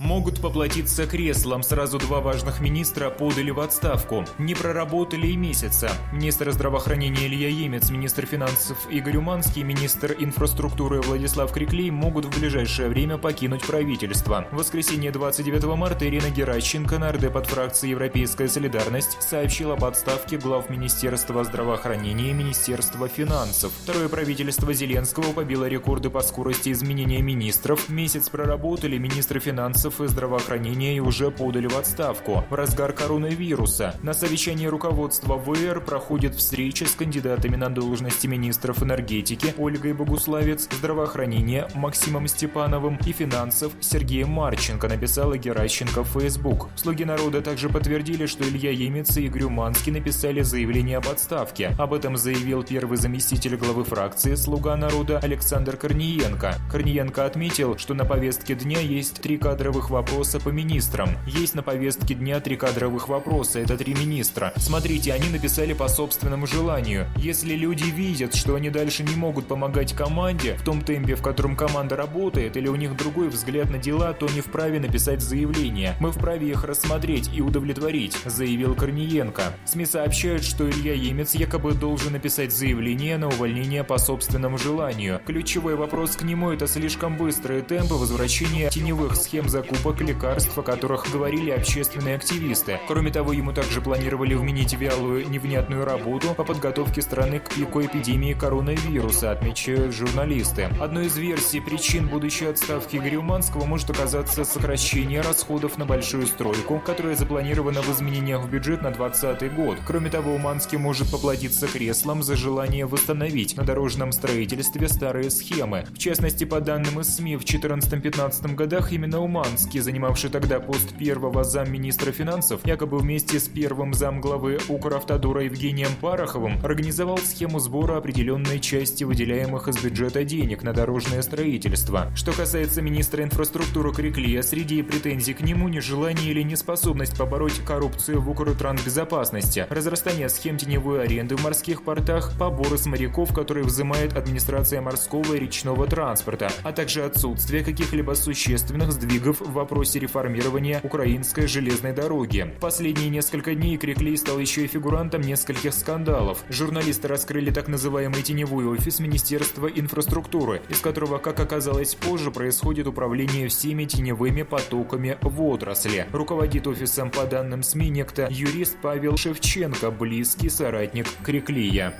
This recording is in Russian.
Могут поплатиться креслом. Сразу два важных министра подали в отставку. Не проработали и месяца. Министр здравоохранения Илья Емец, министр финансов Игорь Уманский, министр инфраструктуры Владислав Криклей могут в ближайшее время покинуть правительство. В воскресенье 29 марта Ирина Геращенко, нардеп от фракции «Европейская солидарность», сообщила об отставке глав Министерства здравоохранения и Министерства финансов. Второе правительство Зеленского побило рекорды по скорости изменения министров. Месяц проработали министры финансов и здравоохранения и уже подали в отставку. В разгар коронавируса на совещании руководства ВР проходит встреча с кандидатами на должности министров энергетики Ольгой Богуславец, здравоохранения Максимом Степановым и финансов Сергеем Марченко, написала Геращенко в Facebook. Слуги народа также подтвердили, что Илья Емец и Игорь Уманский написали заявление об отставке. Об этом заявил первый заместитель главы фракции «Слуга народа» Александр Корниенко. Корниенко отметил, что на повестке дня есть 3 кадровых вопроса по министрам. Есть на повестке дня 3 кадровых вопроса, это 3 министра. Смотрите, они написали по собственному желанию. Если люди видят, что они дальше не могут помогать команде в том темпе, в котором команда работает, или у них другой взгляд на дела, то не вправе написать заявление. Мы вправе их рассмотреть и удовлетворить, заявил Корниенко. СМИ сообщают, что Илья Емец якобы должен написать заявление на увольнение по собственному желанию. Ключевой вопрос к нему – это слишком быстрые темпы возвращения теневых схем закупок лекарств, о которых говорили общественные активисты. Кроме того, ему также планировали вменить вялую, невнятную работу по подготовке страны к пику эпидемии коронавируса, отмечают журналисты. Одной из версий причин будущей отставки Игоря Уманского может оказаться сокращение расходов на большую стройку, которая запланирована в изменениях в бюджет на 2020 год. Кроме того, Уманский может поплатиться креслом за желание восстановить на дорожном строительстве старые схемы. В частности, по данным из СМИ, в 2014-2015 годах именно Уманский, занимавший тогда пост первого замминистра финансов, якобы вместе с первым замглавы Укравтодора Евгением Пароховым организовал схему сбора определенной части выделяемых из бюджета денег на дорожное строительство. Что касается министра инфраструктуры Криклия, среди претензий к нему нежелание или неспособность побороть коррупцию в Укртрансбезопасности, разрастание схем теневой аренды в морских портах, поборы с моряков, которые взимает администрация морского и речного транспорта, а также отсутствие каких-либо существенных сдвигов в вопросе реформирования украинской железной дороги. В последние несколько дней Криклей стал еще и фигурантом нескольких скандалов. Журналисты раскрыли так называемый теневой офис Министерства инфраструктуры, из которого, как оказалось позже, происходит управление всеми теневыми потоками в отрасли. Руководит офисом, по данным СМИ, некто юрист Павел Шевченко, близкий соратник Криклия.